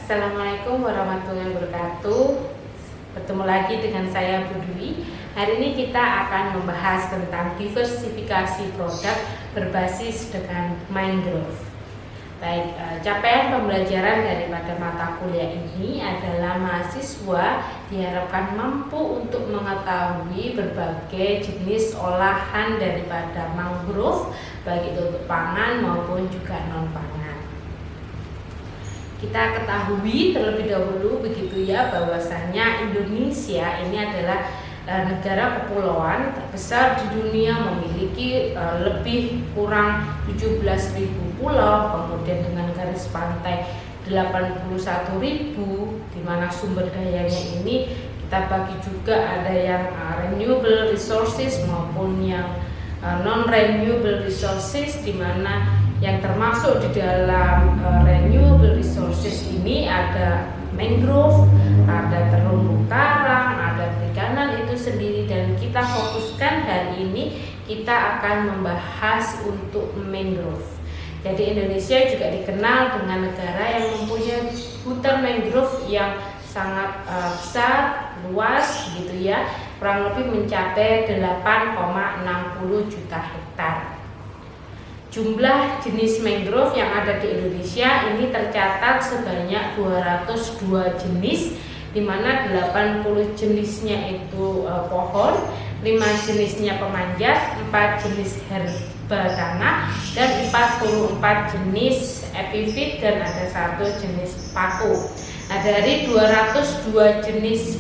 Assalamualaikum warahmatullahi wabarakatuh. Bertemu lagi dengan saya Bu Dwi. Hari ini kita akan membahas tentang diversifikasi produk berbasis dengan mangrove. Baik, capaian pembelajaran daripada mata kuliah ini adalah mahasiswa diharapkan mampu untuk mengetahui berbagai jenis olahan daripada mangrove, baik itu untuk pangan maupun juga non pangan. Kita ketahui terlebih dahulu begitu ya, bahwasanya Indonesia ini adalah negara kepulauan terbesar di dunia, memiliki lebih kurang 17.000 pulau, kemudian dengan garis pantai 81.000, di mana sumber dayanya ini kita bagi juga ada yang renewable resources maupun yang non renewable resources, di mana yang termasuk di dalam renewable resources ini ada mangrove, ada terumbu karang, ada perikanan itu sendiri, dan kita fokuskan hari ini kita akan membahas untuk mangrove. Jadi Indonesia juga dikenal dengan negara yang mempunyai hutan mangrove yang sangat besar, luas gitu ya, kurang lebih mencapai 8,60 juta hektar. Jumlah jenis mangrove yang ada di Indonesia ini tercatat sebanyak 202 jenis, di mana 80 jenisnya itu pohon, 5 jenisnya pemanjat, 4 jenis herba tanah, dan 44 jenis epifit, dan ada 1 jenis paku. Nah, dari 202 jenis,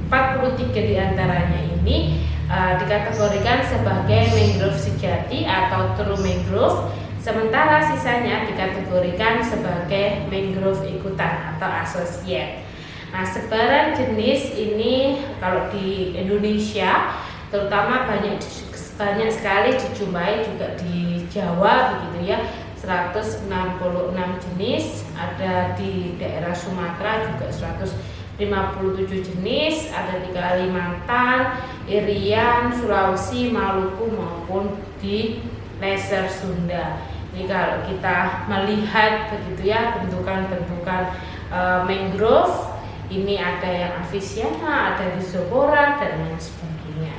43 diantaranya ini dikategorikan sebagai mangrove sejati atau true mangrove, sementara sisanya dikategorikan sebagai mangrove ikutan atau associate. Nah, sebaran jenis ini kalau di Indonesia terutama banyak sekali dijumpai juga di Jawa begitu ya, 166 jenis, ada di daerah Sumatera juga 157 jenis, ada di Kalimantan, Irian, Sulawesi, Maluku maupun di Leser Sunda. Jadi kalau kita melihat begitu ya bentukan-bentukan mangrove ini, ada yang Avicenna, ada Rhizopora dan lain sebagainya.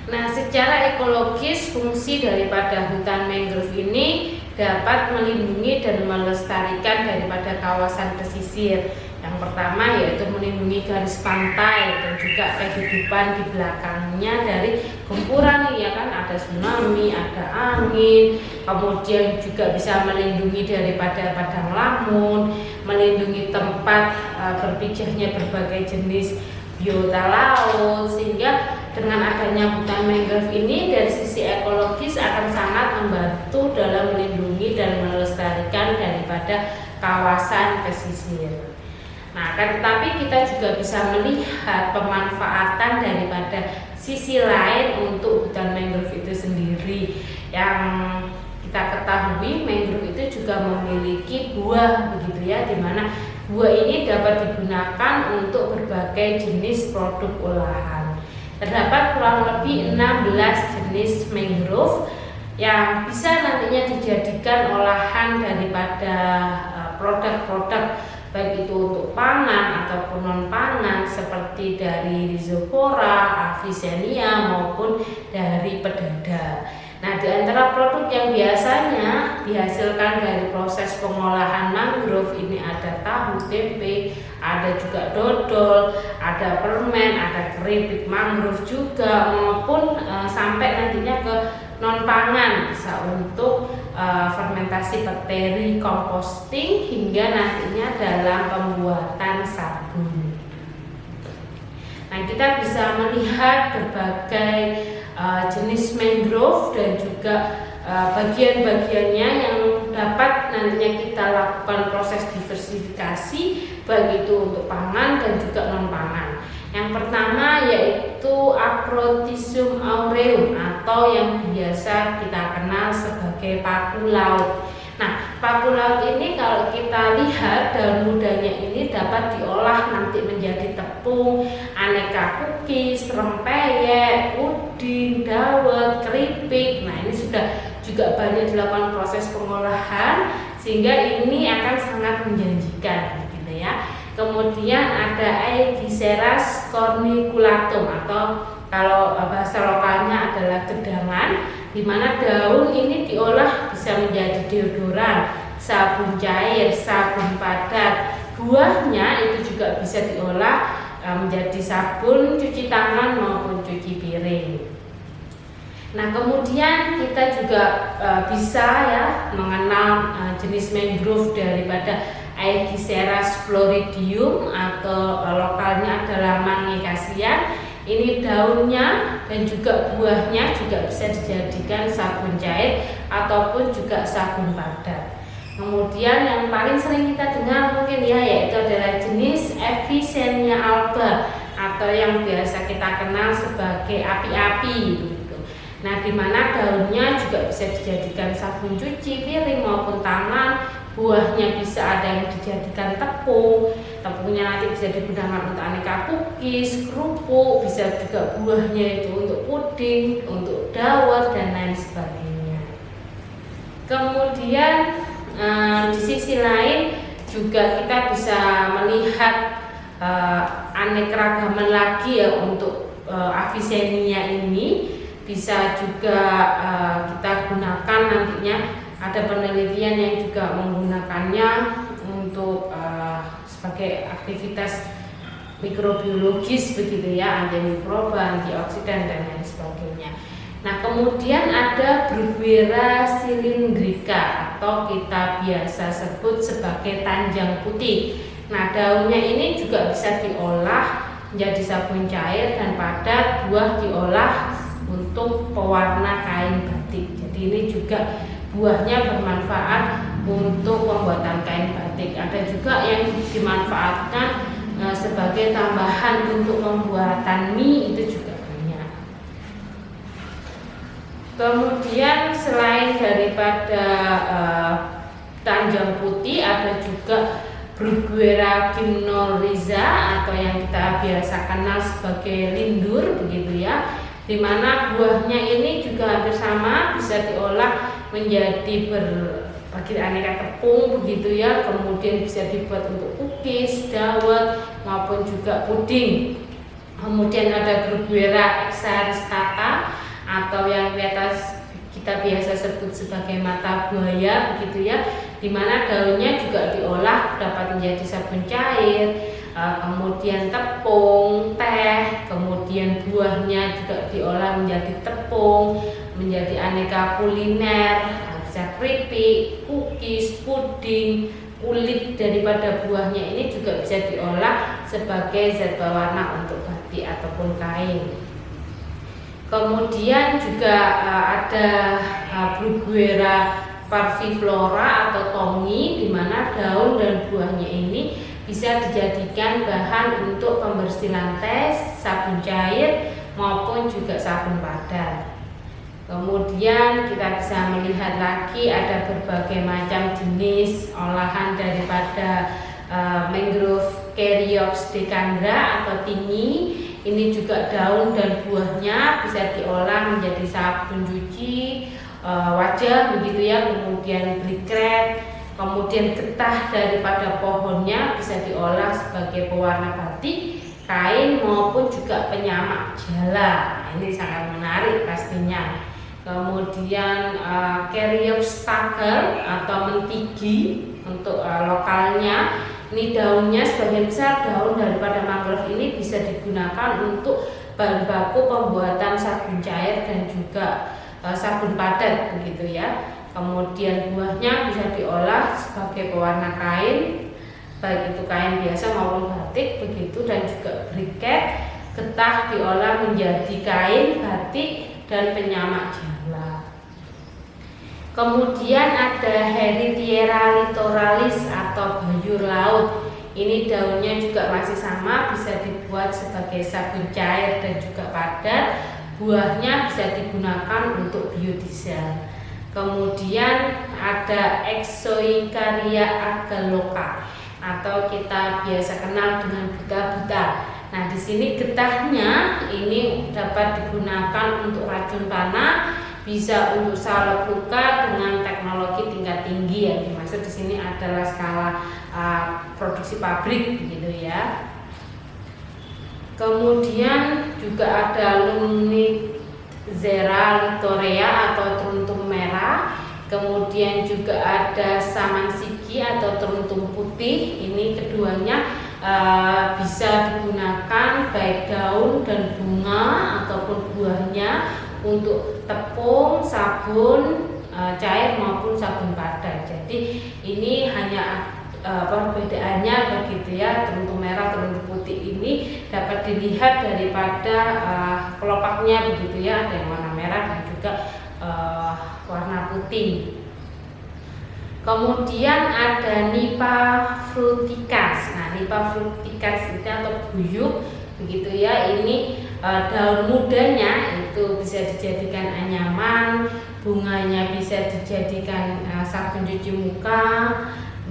Nah, secara ekologis fungsi daripada hutan mangrove ini dapat melindungi dan melestarikan daripada kawasan pesisir. Yang pertama yaitu melindungi garis pantai dan juga kehidupan di belakangnya dari gempuran, ya kan, ada tsunami, ada angin, kemudian juga bisa melindungi daripada padang lamun, melindungi tempat berpijahnya berbagai jenis biota laut, sehingga dengan adanya hutan mangrove ini dari sisi ekologis akan sangat membantu dalam melindungi dan melestarikan daripada kawasan pesisir. Nah, tetapi kita juga bisa melihat pemanfaatan daripada sisi lain untuk hutan mangrove itu sendiri. Yang kita ketahui mangrove itu juga memiliki buah begitu ya, di mana buah ini dapat digunakan untuk berbagai jenis produk olahan. Terdapat kurang lebih 16 jenis mangrove yang bisa nantinya dijadikan olahan daripada produk-produk baik itu untuk pangan ataupun non pangan, seperti dari Rhizopora, Avicennia maupun dari pedada. Nah, di antara produk yang biasanya dihasilkan dari proses pengolahan mangrove ini ada tahu, tempe, ada juga dodol, ada permen, ada keripik mangrove juga, maupun sampai nantinya ke non pangan, bisa untuk fermentasi bakteri, composting, hingga nantinya dalam pembuatan sabun. Nah, kita bisa melihat berbagai jenis mangrove dan juga bagian-bagiannya yang dapat nantinya kita lakukan proses diversifikasi, baik itu untuk pangan dan juga non pangan. Yang pertama yaitu Acrotisium aureum atau yang biasa kita kenal sebagai paku laut. Nah, paku laut ini kalau kita lihat daun mudanya ini dapat diolah nanti menjadi tepung, aneka cookies, rempeyek, puding, dawet, keripik. Nah, ini sudah juga banyak dilakukan proses pengolahan sehingga ini akan sangat menjanjikan gitu ya. Kemudian ada Aegiseras corniculatum atau kalau bahasa lokalnya adalah gedangan, di mana daun ini diolah bisa menjadi deodoran, sabun cair, sabun padat. Buahnya itu juga bisa diolah menjadi sabun cuci tangan maupun cuci piring. Nah, kemudian kita juga bisa ya mengenal jenis mangrove daripada Aegiseras floridium atau lokalnya adalah Mangekasia. Ini daunnya dan juga buahnya juga bisa dijadikan sabun cair ataupun juga sabun padat. Kemudian yang paling sering kita dengar mungkin ya yaitu adalah jenis Avicennia alba atau yang biasa kita kenal sebagai api-api. Nah, di mana daunnya juga bisa dijadikan sabun cuci piring maupun tangan, buahnya bisa ada yang dijadikan tepung, tepungnya nanti bisa digunakan untuk aneka cookies, kerupuk, bisa juga buahnya itu untuk puding, untuk dawet dan lain sebagainya. Kemudian di sisi lain juga kita bisa melihat aneka-ragaman lagi ya untuk Avicennia ini. Bisa juga kita gunakan nantinya, ada penelitian yang juga menggunakannya untuk sebagai aktivitas mikrobiologis begitu ya, antimikroba, antioksidan dan lain sebagainya. Nah, kemudian ada Bruguera cylindrica atau kita biasa sebut sebagai tanjang putih. Nah, daunnya ini juga bisa diolah menjadi sabun cair dan padat, buah diolah untuk pewarna kain batik. Jadi ini juga buahnya bermanfaat untuk pembuatan kain batik. Ada juga yang dimanfaatkan sebagai tambahan untuk pembuatan mie, itu juga banyak. Kemudian selain daripada tanjang putih, ada juga Bruguera gymnorrhiza atau yang kita biasa kenal sebagai lindur begitu ya, di mana buahnya ini juga hampir sama, bisa diolah menjadi berbagai aneka tepung begitu ya, kemudian bisa dibuat untuk cookies, dawet maupun juga puding. Kemudian ada Bruguera exaristata atau yang kita biasa sebut sebagai mata buaya begitu ya, di mana daunnya juga diolah dapat menjadi sabun cair, kemudian tepung, teh, kemudian buahnya juga diolah menjadi tepung, menjadi aneka kuliner, bisa keripik, cookies, puding. Kulit daripada buahnya ini juga bisa diolah sebagai zat pewarna untuk batik ataupun kain. Kemudian juga ada Bruguera parviflora atau tongi, di mana daun dan buahnya ini bisa dijadikan bahan untuk pembersih lantai, sabun cair maupun juga sabun padat. Kemudian kita bisa melihat lagi ada berbagai macam jenis olahan daripada mangrove Caryopsis decandra atau tinggi. Ini juga daun dan buahnya bisa diolah menjadi sabun cuci wajah begitu ya, kemudian briquette. Kemudian getah daripada pohonnya bisa diolah sebagai pewarna batik, kain maupun juga penyamak jala. Nah, ini sangat menarik pastinya. Kemudian Caryopsis staker atau mentigi untuk lokalnya, ini daunnya sebagian besar daun daripada mangrove ini bisa digunakan untuk bahan baku pembuatan sabun cair dan juga sabun padat begitu ya. Kemudian buahnya bisa diolah sebagai pewarna kain, baik itu kain biasa maupun batik begitu, dan juga briquette. Getah diolah menjadi kain, batik dan penyamak jala. Kemudian ada Heritiera litoralis atau bayur laut. Ini daunnya juga masih sama, bisa dibuat sebagai sabun cair dan juga padat. Buahnya bisa digunakan untuk biodiesel. Kemudian ada Exoicaria agaloka atau kita biasa kenal dengan buta-buta. Nah, di sini getahnya ini dapat digunakan untuk racun panah, bisa untuk salep luka dengan teknologi tingkat tinggi. Yang dimaksud di sini adalah skala produksi pabrik gitu ya. Kemudian juga ada Lumnizera lutorea atau teruntum merah. Kemudian juga ada Samansiki atau teruntum putih. Ini keduanya bisa digunakan baik daun dan bunga ataupun buahnya untuk tepung, sabun cair maupun sabun padat. Jadi ini hanya perbedaannya begitu ya. Teruntum merah, teruntum putih ini dapat dilihat daripada kelopaknya begitu ya. Ada yang warna merah dan juga warna putih. Kemudian ada Nipa fruticans. Nah, Nipa fruticans itu atau buyuk begitu ya. Ini daun mudanya itu bisa dijadikan anyaman, bunganya bisa dijadikan sabun cuci muka,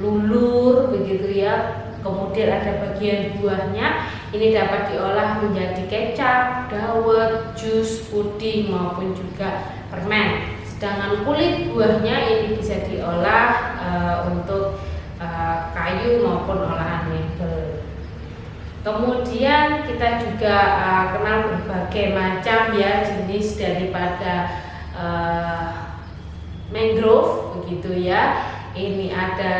lulur begitu ya. Kemudian ada bagian buahnya, ini dapat diolah menjadi kecap, dawet, jus, puding maupun juga permen. Sedangkan kulit buahnya ini bisa diolah untuk kayu maupun olahan mebel. Kemudian kita juga kenal berbagai macam ya jenis daripada mangrove begitu ya. Ini ada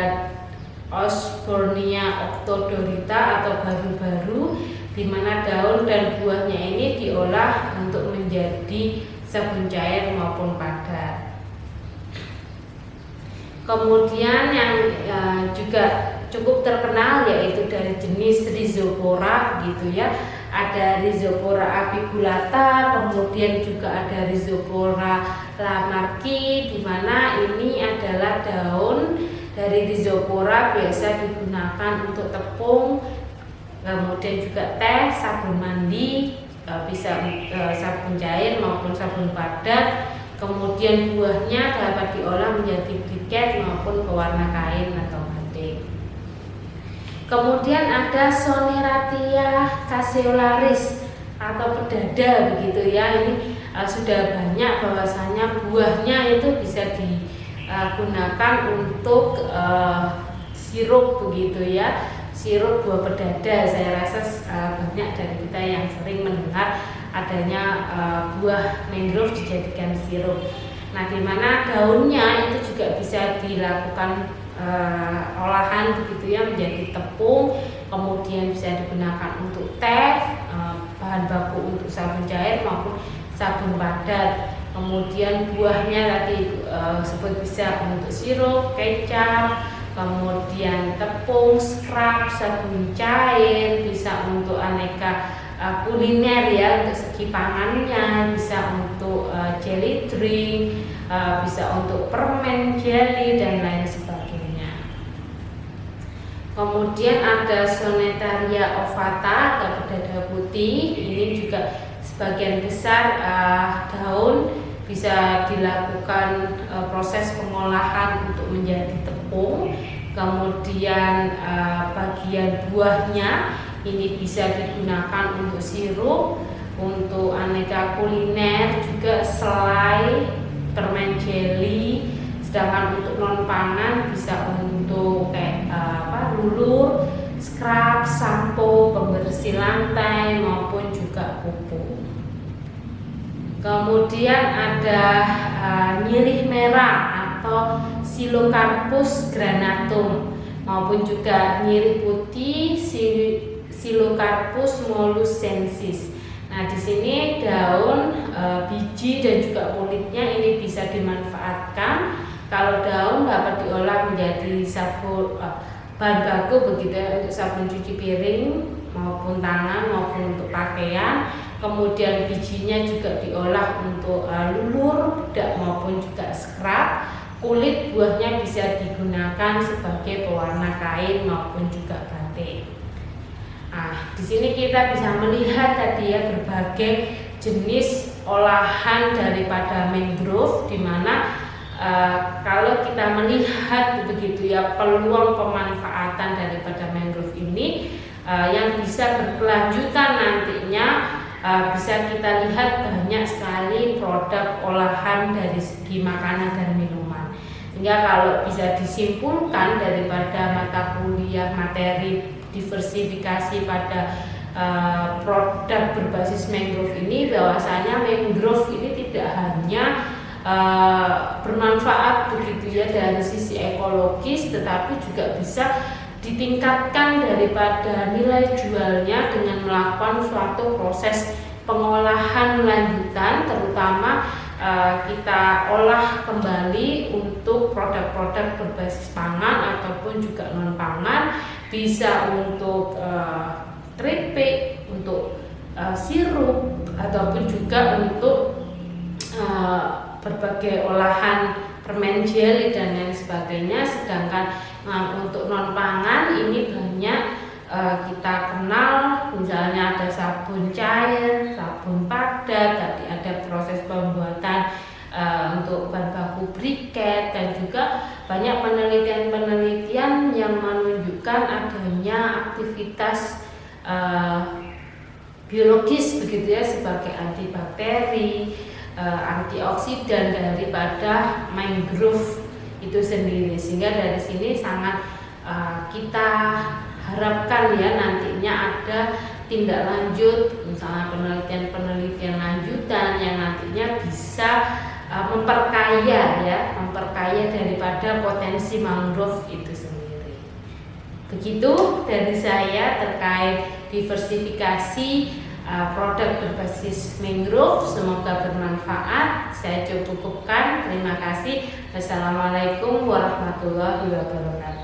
Osbornia octodorita atau baru-baru, di mana daun dan buahnya ini diolah untuk menjadi sabun cair maupun padat. Kemudian yang juga cukup terkenal yaitu dari jenis Rhizopora gitu ya. Ada Rhizopora apiculata, kemudian juga ada Rhizopora lamarcki, di mana ini adalah daun dari Rhizopora biasa digunakan untuk tepung, kemudian juga teh, sabun mandi, bisa sabun cair maupun sabun padat. Kemudian buahnya dapat diolah menjadi briket maupun pewarna kain atau batik. Kemudian ada Soneratia caseolaris atau pedada begitu ya. Ini sudah banyak bahwasanya buahnya itu bisa digunakan untuk sirup begitu ya. Sirup buah pedada, saya rasa banyak dari kita yang sering mendengar adanya buah mangrove dijadikan sirup. Nah, di mana daunnya itu juga bisa dilakukan olahan begitu ya menjadi tepung, kemudian bisa digunakan untuk teh, bahan baku untuk sabun cair maupun sabun padat. Kemudian buahnya tadi sebut bisa untuk sirup, kecap, kemudian tepung, scrub, sabun cair, bisa untuk aneka kuliner ya, untuk segi pangannya, bisa untuk jelly drink, bisa untuk permen, jelly dan lain sebagainya. Kemudian ada Sonetaria ovata atau pedada putih. Ini juga sebagian besar daun bisa dilakukan proses pengolahan untuk menjadi tepung. Kemudian bagian buahnya ini bisa digunakan untuk sirup, untuk aneka kuliner, juga selai, permen jelly. Sedangkan untuk non pangan bisa untuk kayak lulur, scrub, sampo, pembersih lantai maupun juga pupuk. Kemudian ada nyirih merah atau Psilocarpus granatum maupun juga nyirih putih Psilocarpus molluscensis. Nah, di sini daun, biji dan juga kulitnya ini bisa dimanfaatkan. Kalau daun dapat diolah menjadi sabun bahan baku begitu ya, untuk sabun cuci piring maupun tangan maupun untuk pakaian. Kemudian bijinya juga diolah untuk lulur, bedak maupun juga scrub. Kulit buahnya bisa digunakan sebagai pewarna kain maupun juga batik. Nah, di sini kita bisa melihat tadi ya berbagai jenis olahan daripada mangrove, di mana kalau kita melihat begitu ya peluang pemanfaatan daripada mangrove ini yang bisa berkelanjutan nantinya bisa kita lihat banyak sekali produk olahan dari segi makanan dan minuman. Sehingga kalau bisa disimpulkan daripada mata kuliah materi diversifikasi pada produk berbasis mangrove ini, bahwasanya mangrove ini tidak hanya bermanfaat begitu ya dari sisi ekologis, tetapi juga bisa ditingkatkan daripada nilai jualnya dengan melakukan suatu proses pengolahan lanjutan, terutama kita olah kembali untuk produk-produk berbasis pangan ataupun juga non pangan, bisa untuk keripik, untuk sirup, ataupun juga untuk berbagai olahan permen jelly dan lain sebagainya. Sedangkan untuk non pangan ini banyak kita kenal, misalnya ada sabun cair, sabun padat, tadi ada proses pembuatan untuk bahan baku briket, dan juga banyak penelitian-penelitian yang menunjukkan adanya aktivitas biologis begitu ya, sebagai antibakteri, antioksidan daripada mangrove itu sendiri. Sehingga dari sini sangat kita harapkan ya nantinya ada tindak lanjut, misalnya penelitian-penelitian lanjutan yang nantinya bisa memperkaya daripada potensi mangrove itu sendiri. Begitu dari saya terkait diversifikasi produk berbasis mangrove. Semoga bermanfaat. Saya cukupkan. Terima kasih. Wassalamualaikum warahmatullahi wabarakatuh.